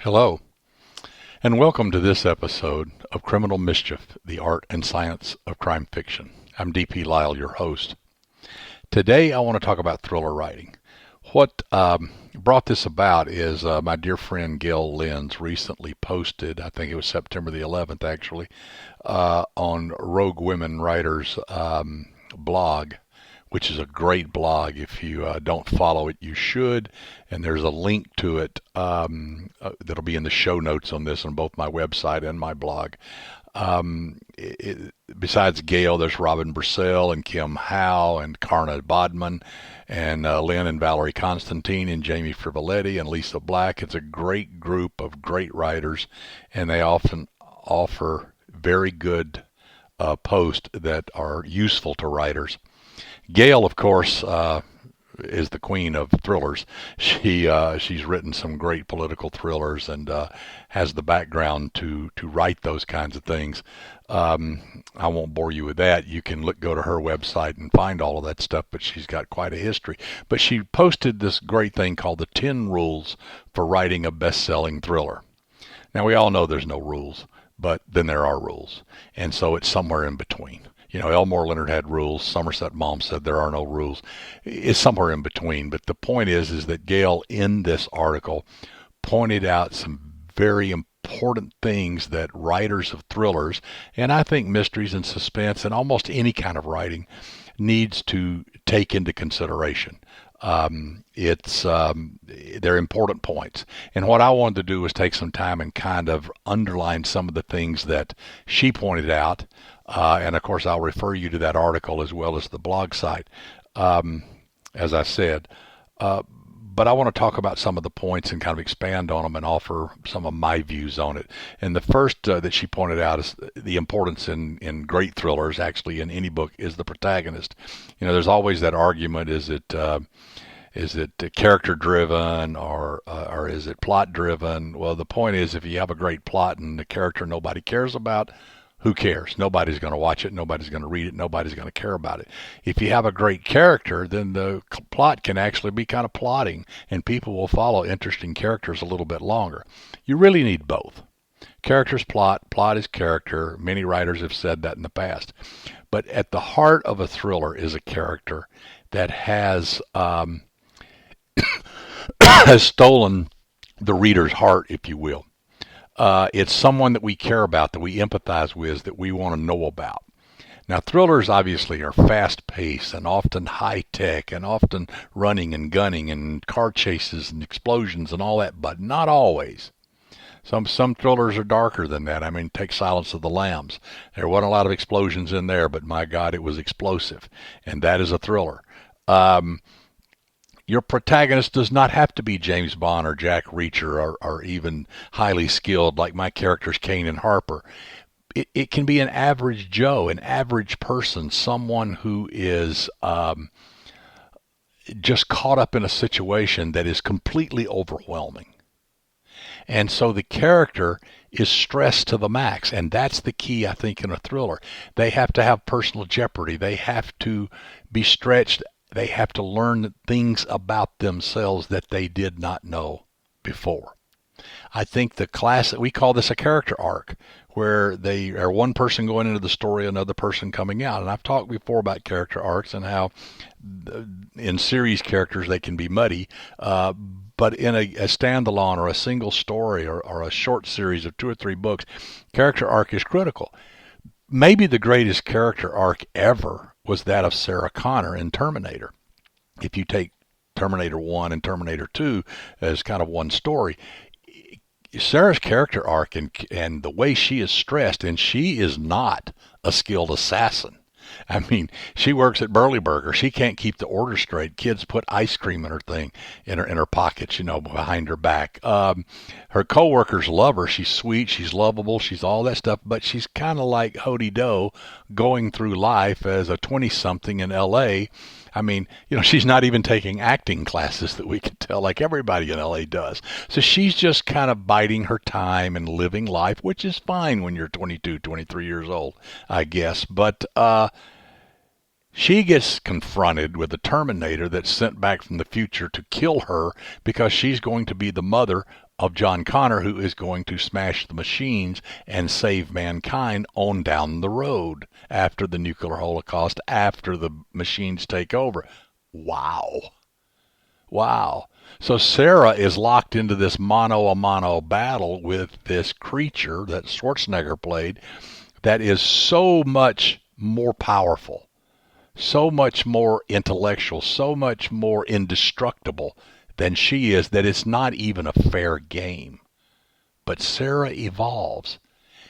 Hello, and welcome to this episode of Criminal Mischief, the Art and Science of Crime Fiction. I'm D.P. Lyle, your host. Today I want to talk about thriller writing. What brought this about is my dear friend Gail Lenz recently posted, I think it was September the 11th actually, on Rogue Women Writers blog, which is a great blog. If you don't follow it, you should. And there's a link to it that'll be in the show notes on this on both my website and my blog. Besides Gail, there's Robin Brissell and Kim Howe and Karna Bodman and Lynn and Valerie Constantine and Jamie Frivoletti and Lisa Black. It's a great group of great writers, and they often offer very good posts that are useful to writers. Gail, of course, is the queen of thrillers. She's written some great political thrillers and has the background to write those kinds of things. I won't bore you with that. You can go to her website and find all of that stuff, but she's got quite a history. But she posted this great thing called the 10 Rules for Writing a Best-Selling Thriller. Now, we all know there's no rules, but then there are rules. And so it's somewhere in between. You know, Elmore Leonard had rules. Somerset Maugham said there are no rules. It's somewhere in between. But the point is that Gail, in this article, pointed out some very important things that writers of thrillers, and I think mysteries and suspense and almost any kind of writing, needs to take into consideration. They're important points. And what I wanted to do was take some time and kind of underline some of the things that she pointed out. And of course, I'll refer you to that article as well as the blog site, as I said. But I want to talk about some of the points and kind of expand on them and offer some of my views on it. And the first that she pointed out is the importance in great thrillers, actually in any book, is the protagonist. You know, there's always that argument: is it character driven or is it plot driven? Well, the point is, if you have a great plot and the character nobody cares about, who cares? Nobody's going to watch it. Nobody's going to read it. Nobody's going to care about it. If you have a great character, then the plot can actually be kind of plotting, and people will follow interesting characters a little bit longer. You really need both. Character's plot, plot is character. Many writers have said that in the past. But at the heart of a thriller is a character that has has stolen the reader's heart, if you will. It's someone that we care about, that we empathize with, that we want to know about. Now, thrillers obviously are fast-paced and often high-tech and often running and gunning and car chases and explosions and all that, but not always. Some thrillers are darker than that. I mean, take Silence of the Lambs. There wasn't a lot of explosions in there, but my God, it was explosive. And that is a thriller. Your protagonist does not have to be James Bond or Jack Reacher or even highly skilled like my characters Kane and Harper. It can be an average Joe, an average person, someone who is just caught up in a situation that is completely overwhelming. And so the character is stressed to the max, and that's the key, I think, in a thriller. They have to have personal jeopardy. They have to be stretched. They have to learn things about themselves that they did not know before. I think we call this a character arc, where they are one person going into the story, another person coming out. And I've talked before about character arcs and how in series characters they can be muddy, but in a standalone or a single story or a short series of 2 or 3 books, character arc is critical. Maybe the greatest character arc ever was that of Sarah Connor in Terminator. If you take Terminator 1 and Terminator 2 as kind of one story, Sarah's character arc and the way she is stressed, and she is not a skilled assassin. I mean, she works at Burley Burger. She can't keep the order straight. Kids put ice cream in her thing, in her pockets, behind her back. Her coworkers love her. She's sweet. She's lovable. She's all that stuff. But she's kind of like Hody Doe going through life as a 20-something in L.A. I mean, she's not even taking acting classes that we can tell like everybody in LA does. So she's just kind of biding her time and living life, which is fine when you're 22, 23 years old, I guess. But she gets confronted with a Terminator that's sent back from the future to kill her because she's going to be the mother of John Connor, who is going to smash the machines and save mankind on down the road after the nuclear holocaust, after the machines take over. Wow. Wow. So Sarah is locked into this mano a mano battle with this creature that Schwarzenegger played that is so much more powerful, so much more intellectual, so much more indestructible than she is that it's not even a fair game. But Sarah evolves.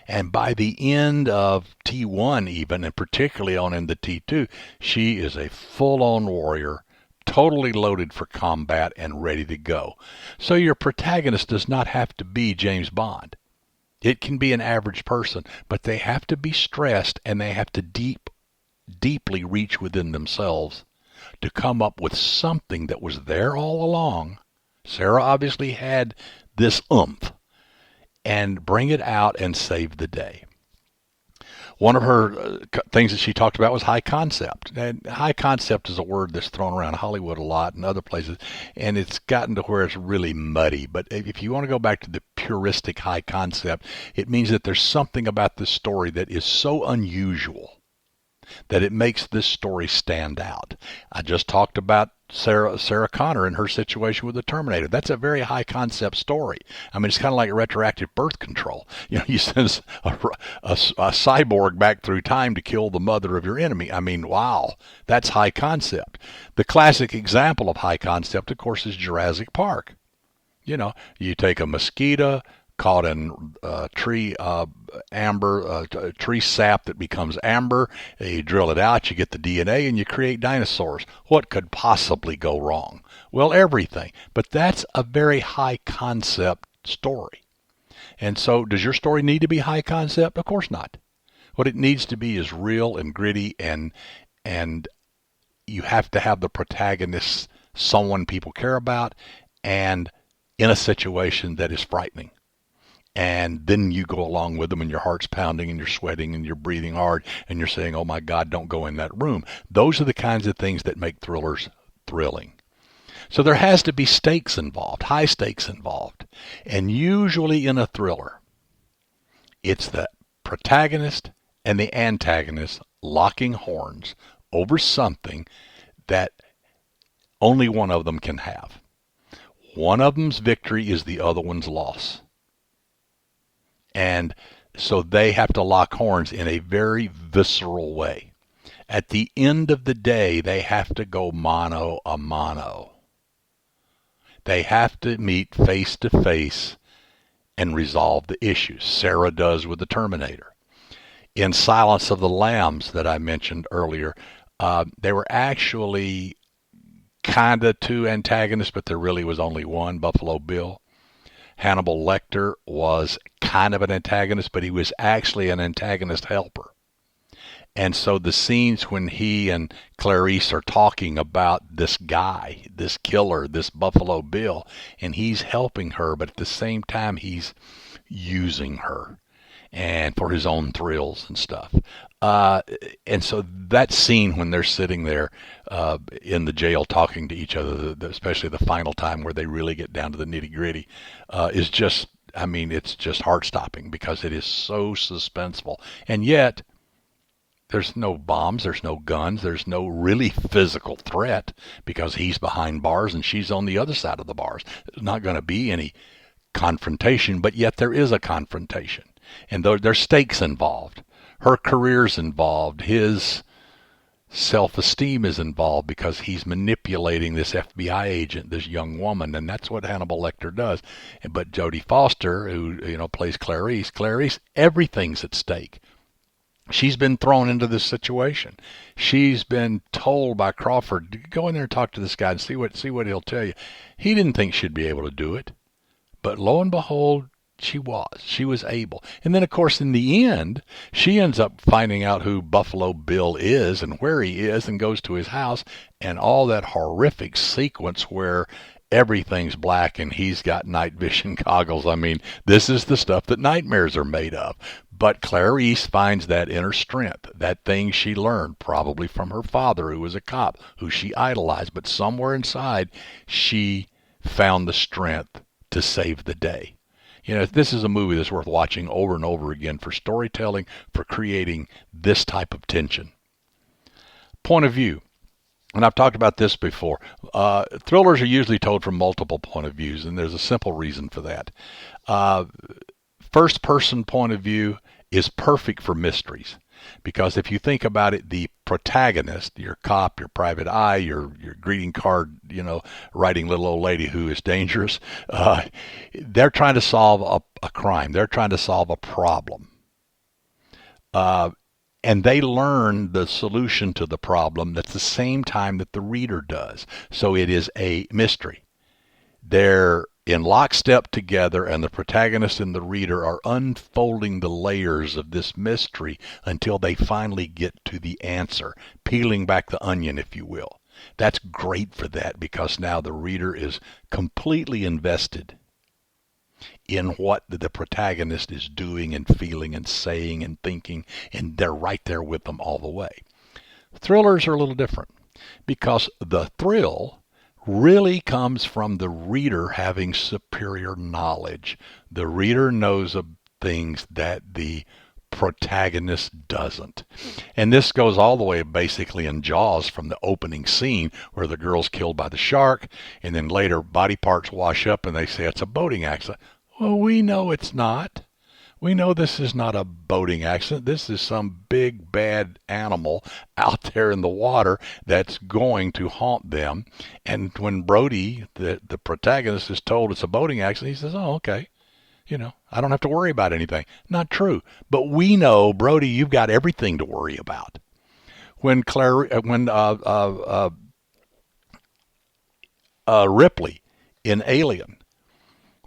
And by the end of T1 even, and particularly on into T2, she is a full-on warrior, totally loaded for combat and ready to go. So your protagonist does not have to be James Bond. It can be an average person, but they have to be stressed and they have to deeply reach within themselves to come up with something that was there all along. Sarah obviously had this oomph, and bring it out and save the day. One of her things that she talked about was high concept. And high concept is a word that's thrown around Hollywood a lot and other places, and it's gotten to where it's really muddy. But if you want to go back to the puristic high concept, it means that there's something about this story that is so unusual that it makes this story stand out. I just talked about Sarah Connor and her situation with the Terminator. That's a very high concept story. I mean, it's kind of like retroactive birth control. You know, you send a cyborg back through time to kill the mother of your enemy. I mean, wow, that's high concept. The classic example of high concept, of course, is Jurassic Park. You know, you take a mosquito caught in tree amber, tree sap that becomes amber. You drill it out, you get the DNA, and you create dinosaurs. What could possibly go wrong? Well, everything. But that's a very high concept story. And so does your story need to be high concept? Of course not. What it needs to be is real and gritty, and you have to have the protagonist someone people care about and in a situation that is frightening. And then you go along with them and your heart's pounding and you're sweating and you're breathing hard and you're saying, oh my God, don't go in that room. Those are the kinds of things that make thrillers thrilling. So there has to be stakes involved, high stakes involved. And usually in a thriller, it's the protagonist and the antagonist locking horns over something that only one of them can have. One of them's victory is the other one's loss. And so they have to lock horns in a very visceral way. At the end of the day, they have to go mano a mano. They have to meet face to face and resolve the issues. Sarah does with the Terminator. In Silence of the Lambs that I mentioned earlier, they were actually kind of two antagonists, but there really was only one, Buffalo Bill. Hannibal Lecter was kind of an antagonist, but he was actually an antagonist helper. And so the scenes when he and Clarice are talking about this guy, this killer, this Buffalo Bill, and he's helping her, but at the same time he's using her and for his own thrills and stuff. And so that scene when they're sitting there in the jail talking to each other, especially the final time where they really get down to the nitty gritty, is just, I mean, it's just heart-stopping because it is so suspenseful. And yet, there's no bombs, there's no guns, there's no really physical threat because he's behind bars and she's on the other side of the bars. There's not going to be any confrontation, but yet there is a confrontation. And there's stakes involved. Her career's involved. His self-esteem is involved because he's manipulating this FBI agent, this young woman, and that's what Hannibal Lecter does. But Jodie Foster, who plays Clarice, everything's at stake. She's been thrown into this situation. She's been told by Crawford, go in there and talk to this guy and see what he'll tell you. He didn't think she'd be able to do it, but lo and behold, she was able. And then, of course, in the end, she ends up finding out who Buffalo Bill is and where he is and goes to his house, and all that horrific sequence where everything's black and he's got night vision goggles. I mean, this is the stuff that nightmares are made of. But Clarice finds that inner strength, that thing she learned probably from her father, who was a cop, who she idolized. But somewhere inside, she found the strength to save the day. You know, this is a movie that's worth watching over and over again for storytelling, for creating this type of tension. Point of view. And I've talked about this before. Thrillers are usually told from multiple point of views, and there's a simple reason for that. First person point of view is perfect for mysteries. Because if you think about it, the protagonist, your cop, your private eye, your greeting card, writing little old lady who is dangerous, they're trying to solve a crime. They're trying to solve a problem. And they learn the solution to the problem at the same time that the reader does. So it is a mystery. They're in lockstep together, and the protagonist and the reader are unfolding the layers of this mystery until they finally get to the answer, peeling back the onion, if you will. That's great for that, because now the reader is completely invested in what the protagonist is doing and feeling and saying and thinking, and they're right there with them all the way. Thrillers are a little different, because the thrill really comes from the reader having superior knowledge. The reader knows of things that the protagonist doesn't. And this goes all the way basically in Jaws, from the opening scene where the girl's killed by the shark, and then later body parts wash up and they say it's a boating accident. Well, we know it's not. We know this is not a boating accident. This is some big bad animal out there in the water that's going to haunt them. And when Brody, the protagonist, is told it's a boating accident, he says, oh, okay. I don't have to worry about anything. Not true. But we know, Brody, you've got everything to worry about. When Ripley in Alien,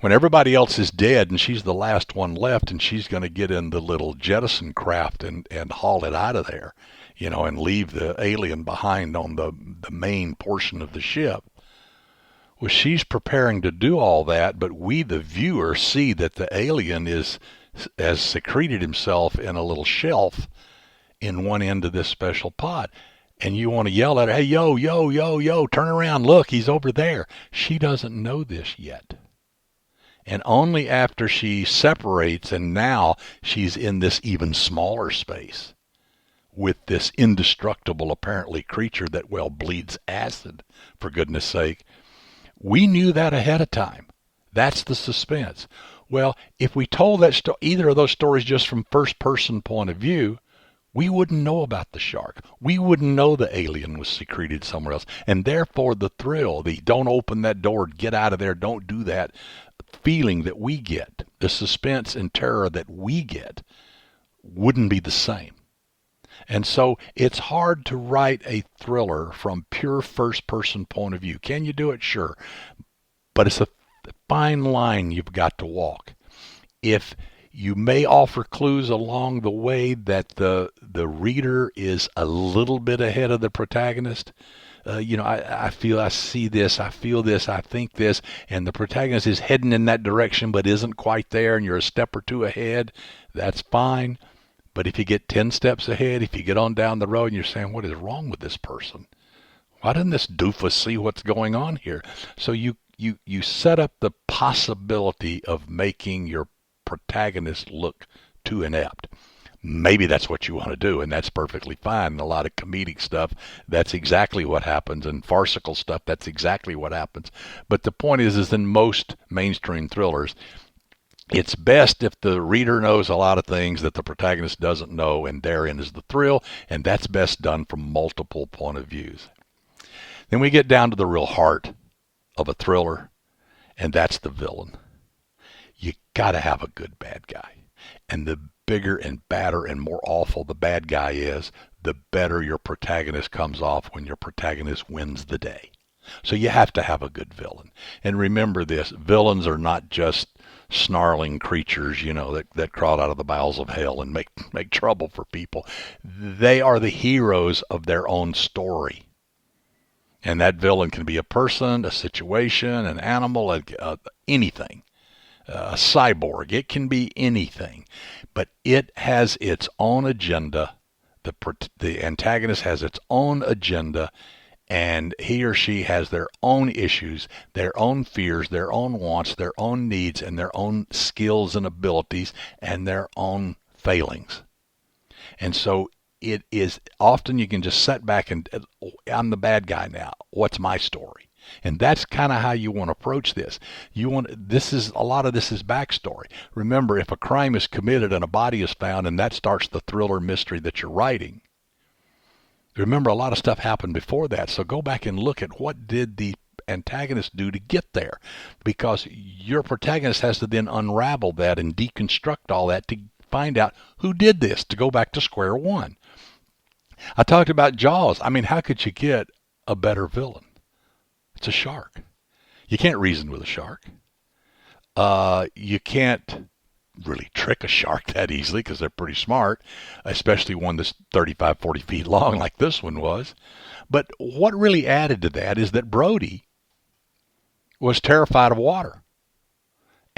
when everybody else is dead and she's the last one left, and she's going to get in the little jettison craft and haul it out of there, and leave the alien behind on the main portion of the ship. Well, she's preparing to do all that, but we, the viewer, see that the alien has secreted himself in a little shelf in one end of this special pod. And you want to yell at her, hey, yo, yo, yo, yo, turn around, look, he's over there. She doesn't know this yet. And only after she separates, and now she's in this even smaller space with this indestructible, apparently, creature that, bleeds acid, for goodness sake. We knew that ahead of time. That's the suspense. Well, if we told either of those stories just from first-person point of view, we wouldn't know about the shark. We wouldn't know the alien was secreted somewhere else. And therefore, the thrill, the don't open that door, get out of there, don't do that, feeling that we get, the suspense and terror that we get, wouldn't be the same. And so it's hard to write a thriller from pure first-person point of view. Can you do it? Sure. But it's a fine line you've got to walk. If you may offer clues along the way that the reader is a little bit ahead of the protagonist, I feel, I see this, I feel this, I think this, and the protagonist is heading in that direction but isn't quite there, and you're a step or two ahead, that's fine. But if you get 10 steps ahead, if you get on down the road and you're saying, what is wrong with this person? Why doesn't this doofus see what's going on here? So you set up the possibility of making your protagonist look too inept. Maybe that's what you want to do, and that's perfectly fine. In a lot of comedic stuff, that's exactly what happens, and farcical stuff, that's exactly what happens. But the point is in most mainstream thrillers, it's best if the reader knows a lot of things that the protagonist doesn't know, and therein is the thrill, and that's best done from multiple point of views. Then we get down to the real heart of a thriller, and that's the villain. You got to have a good bad guy. And the bigger and badder and more awful the bad guy is, the better your protagonist comes off when your protagonist wins the day. So you have to have a good villain. And remember this, villains are not just snarling creatures, that crawl out of the bowels of hell and make trouble for people. They are the heroes of their own story. And that villain can be a person, a situation, an animal, anything. A cyborg. It can be anything. But it has its own agenda. The antagonist has its own agenda, And he or she has their own issues, their own fears, their own wants, their own needs, and their own skills and abilities, and their own failings. And so it is often you can just sit back and I'm the bad guy now. What's my story? And that's kind of how you want to approach this. A lot of this is backstory. Remember, if a crime is committed and a body is found, and that starts the thriller mystery that you're writing, remember a lot of stuff happened before that. So go back and look at what did the antagonist do to get there, because your protagonist has to then unravel that and deconstruct all that to find out who did this, to go back to square one. I talked about Jaws. I mean, how could you get a better villain? It's a shark. You can't reason with a shark. You can't really trick a shark that easily because they're pretty smart, especially one that's 35, 40 feet long like this one was. But what really added to that is that Brody was terrified of water.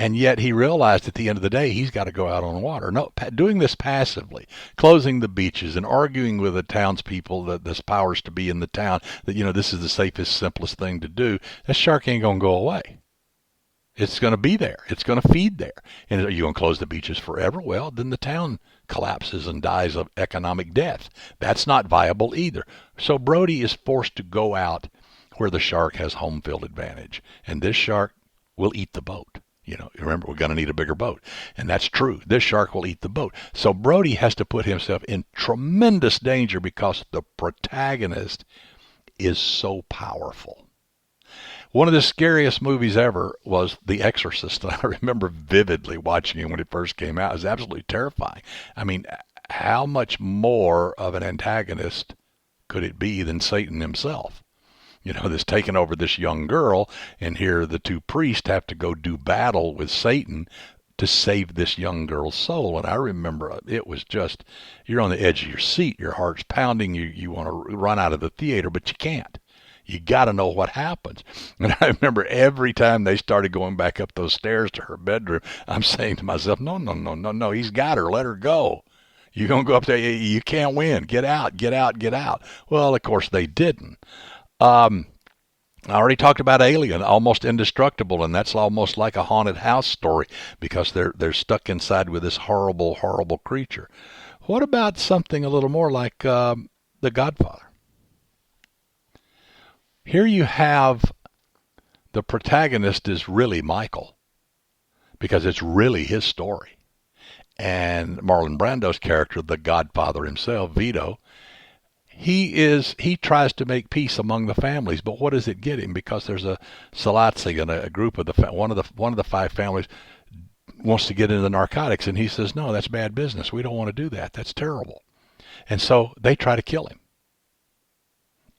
And yet he realized at the end of the day, he's got to go out on water. No, doing this passively, closing the beaches and arguing with the townspeople that there's powers to be in the town, that, this is the safest, simplest thing to do, that shark ain't going to go away. It's going to be there. It's going to feed there. And are you going to close the beaches forever? Well, then the town collapses and dies of economic death. That's not viable either. So Brody is forced to go out where the shark has home field advantage. And this shark will eat the boat. Remember, we're going to need a bigger boat. And that's true. This shark will eat the boat. So Brody has to put himself in tremendous danger because the protagonist is so powerful. One of the scariest movies ever was The Exorcist. And I remember vividly watching it when it first came out. It was absolutely terrifying. I mean, how much more of an antagonist could it be than Satan himself? That's taken over this young girl, and here the two priests have to go do battle with Satan to save this young girl's soul. And I remember it was just, you're on the edge of your seat, your heart's pounding, you want to run out of the theater, but you can't. You got to know what happens. And I remember every time they started going back up those stairs to her bedroom, I'm saying to myself, no, he's got her, let her go. You're going to go up there, you can't win, get out. Well, of course they didn't. I already talked about Alien, almost indestructible, and that's almost like a haunted house story because they're stuck inside with this horrible, horrible creature. What about something a little more like The Godfather? Here you have the protagonist is really Michael because it's really his story. And Marlon Brando's character, the Godfather himself, Vito, he tries to make peace among the families, but what does it get him? Because there's a Salazzi and a group of one of the five families wants to get into the narcotics, and he says, no, that's bad business. We don't want to do that. That's terrible. And so they try to kill him.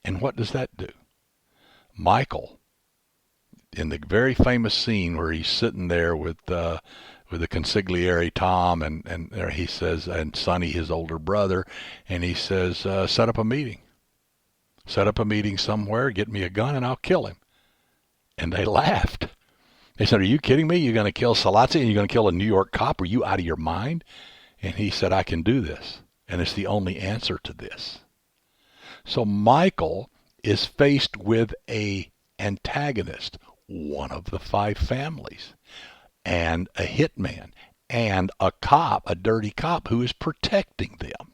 And what does that do? Michael, in the very famous scene where he's sitting there with the consigliere Tom and he says, and Sonny, his older brother, and he says, set up a meeting somewhere, get me a gun and I'll kill him. And they laughed. They said, are you kidding me? You're going to kill Salazzi and you're going to kill a New York cop? Are you out of your mind? And he said, I can do this. And it's the only answer to this. So Michael is faced with a antagonist, one of the five families, and a hitman, and a cop, a dirty cop, who is protecting them.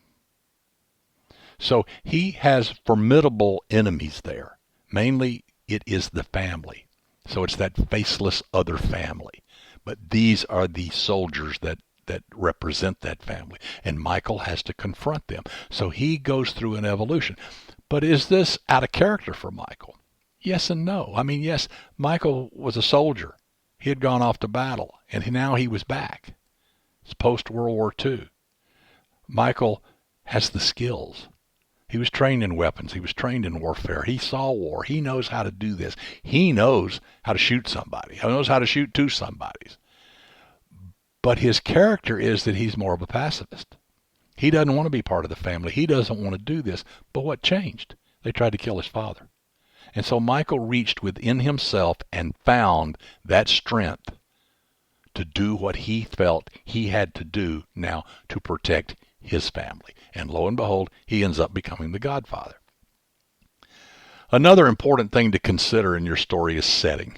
So he has formidable enemies there. Mainly, it is the family. So it's that faceless other family. But these are the soldiers that represent that family. And Michael has to confront them. So he goes through an evolution. But is this out of character for Michael? Yes and no. I mean, yes, Michael was a soldier. He had gone off to battle, and now he was back. It's post-World War II. Michael has the skills. He was trained in weapons. He was trained in warfare. He saw war. He knows how to do this. He knows how to shoot somebody. He knows how to shoot two somebodies. But his character is that he's more of a pacifist. He doesn't want to be part of the family. He doesn't want to do this. But what changed? They tried to kill his father. And so Michael reached within himself and found that strength to do what he felt he had to do now to protect his family. And lo and behold, he ends up becoming the Godfather. Another important thing to consider in your story is setting.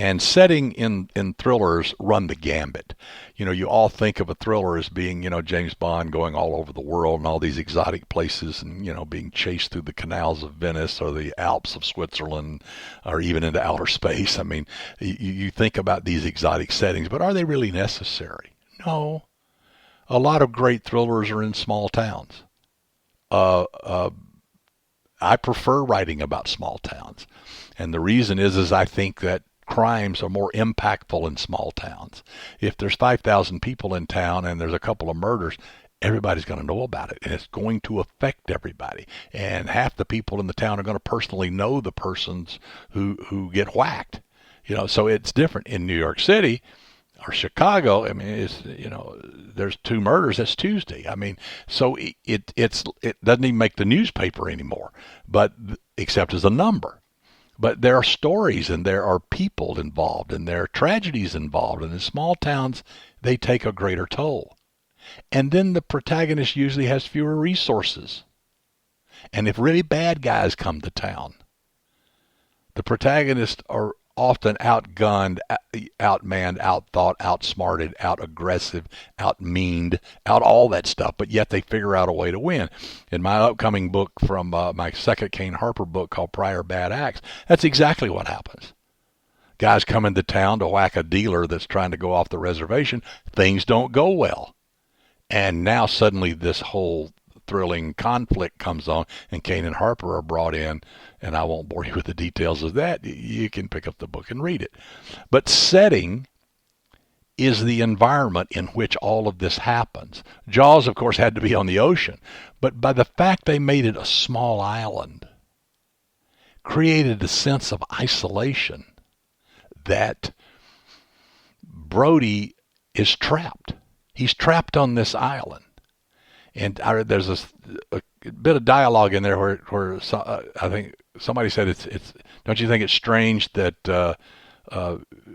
And setting in thrillers run the gambit. You all think of a thriller as being, James Bond going all over the world and all these exotic places and, being chased through the canals of Venice or the Alps of Switzerland or even into outer space. I mean, you think about these exotic settings, but are they really necessary? No. A lot of great thrillers are in small towns. I prefer writing about small towns. And the reason is I think that crimes are more impactful in small towns. If there's 5,000 people in town and there's a couple of murders, everybody's going to know about it, and it's going to affect everybody. And half the people in the town are going to personally know the persons who get whacked. So it's different in New York City or Chicago. I mean, there's two murders. That's Tuesday. I mean, so it doesn't even make the newspaper anymore, but except as a number. But there are stories and there are people involved and there are tragedies involved. And in small towns, they take a greater toll. And then the protagonist usually has fewer resources. And if really bad guys come to town, the protagonists are often outgunned, outmanned, outthought, outsmarted, outaggressive, outmeaned, out all that stuff, but yet they figure out a way to win. In my upcoming book from my second Kane Harper book called Prior Bad Acts, that's exactly what happens. Guys come into town to whack a dealer that's trying to go off the reservation. Things don't go well. And now suddenly this whole thrilling conflict comes on, and Kane and Harper are brought in, and I won't bore you with the details of that. You can pick up the book and read it. But setting is the environment in which all of this happens. Jaws, of course, had to be on the ocean, but by the fact they made it a small island, created a sense of isolation that Brody is trapped. He's trapped on this island. And there's a bit of dialogue in there where I think somebody said it's. Don't you think it's strange that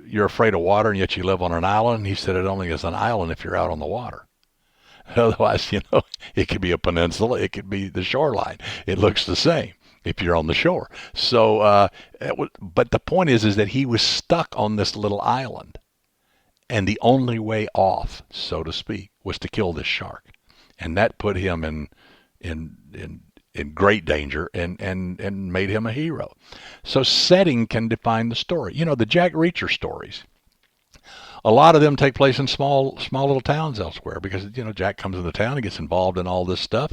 you're afraid of water and yet you live on an island? And he said it only is an island if you're out on the water. Otherwise, it could be a peninsula, it could be the shoreline. It looks the same if you're on the shore. So, but the point is that he was stuck on this little island, and the only way off, so to speak, was to kill this shark. And that put him in great danger and made him a hero. So setting can define the story. The Jack Reacher stories, a lot of them take place in small little towns elsewhere because, Jack comes into town and gets involved in all this stuff.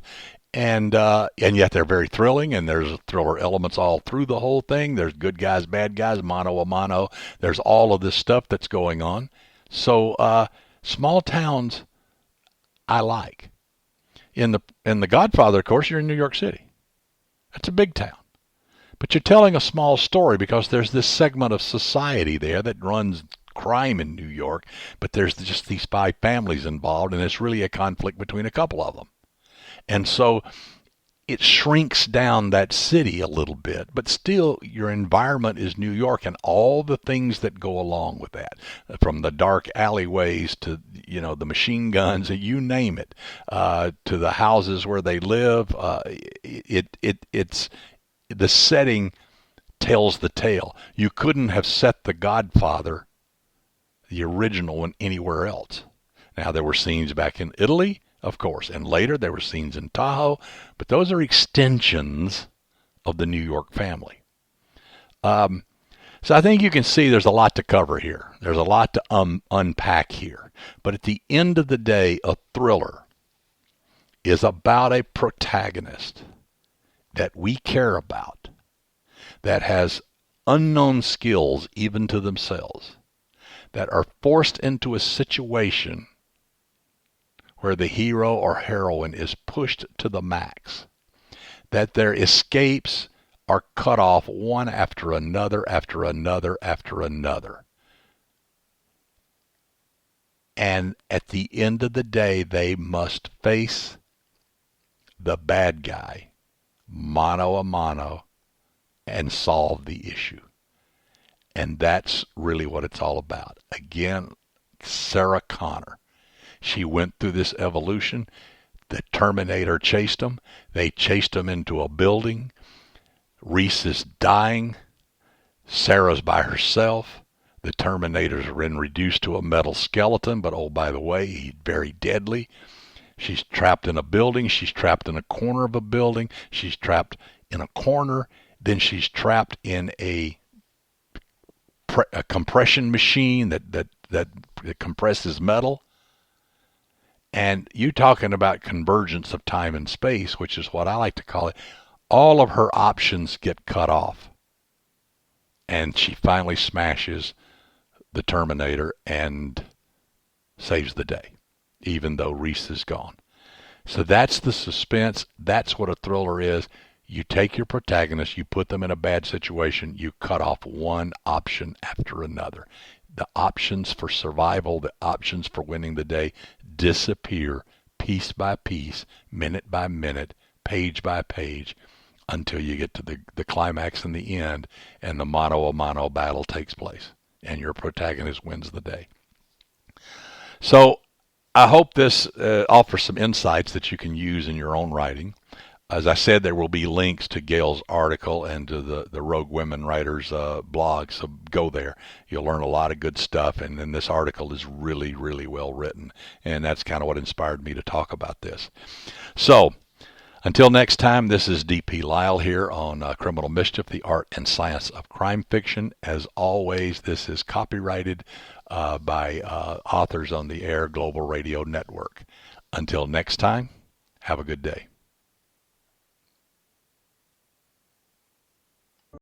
And yet they're very thrilling, and there's thriller elements all through the whole thing. There's good guys, bad guys, mano a mano. There's all of this stuff that's going on. So small towns I like. In the Godfather, of course, you're in New York City. That's a big town. But you're telling a small story because there's this segment of society there that runs crime in New York, but there's just these 5 families involved, and it's really a conflict between a couple of them. And so it shrinks down that city a little bit, but still your environment is New York and all the things that go along with that, from the dark alleyways to the machine guns, you name it, to the houses where they live. It's the setting tells the tale. You couldn't have set The Godfather, the original one, anywhere else. Now there were scenes back in Italy, of course, and later there were scenes in Tahoe, but those are extensions of the New York family. So I think you can see there's a lot to cover here. There's a lot to unpack here. But at the end of the day, a thriller is about a protagonist that we care about, that has unknown skills even to themselves, that are forced into a situation where the hero or heroine is pushed to the max, that their escapes are cut off one after another, after another, after another. And at the end of the day, they must face the bad guy, mano a mano, and solve the issue. And that's really what it's all about. Again, Sarah Connor. She went through this evolution. The Terminator chased them. They chased them into a building. Reese is dying. Sarah's by herself. The Terminator's been reduced to a metal skeleton, but oh, by the way, he's very deadly. She's trapped in a building. She's trapped in a corner of a building. She's trapped in a corner. Then she's trapped in a compression machine that compresses metal. And you talking about convergence of time and space, which is what I like to call it. All of her options get cut off. And she finally smashes the Terminator and saves the day, even though Reese is gone. So that's the suspense. That's what a thriller is. You take your protagonist, you put them in a bad situation, you cut off one option after another. The options for survival, the options for winning the day disappear piece by piece, minute by minute, page by page, until you get to the climax in the end and the mano-a-mano battle takes place and your protagonist wins the day. So I hope this offers some insights that you can use in your own writing. As I said, there will be links to Gail's article and to the Rogue Women Writers blog, so go there. You'll learn a lot of good stuff, and then this article is really, really well written, and that's kind of what inspired me to talk about this. So until next time, this is D.P. Lyle here on Criminal Mischief, the Art and Science of Crime Fiction. As always, this is copyrighted by Authors on the Air Global Radio Network. Until next time, have a good day.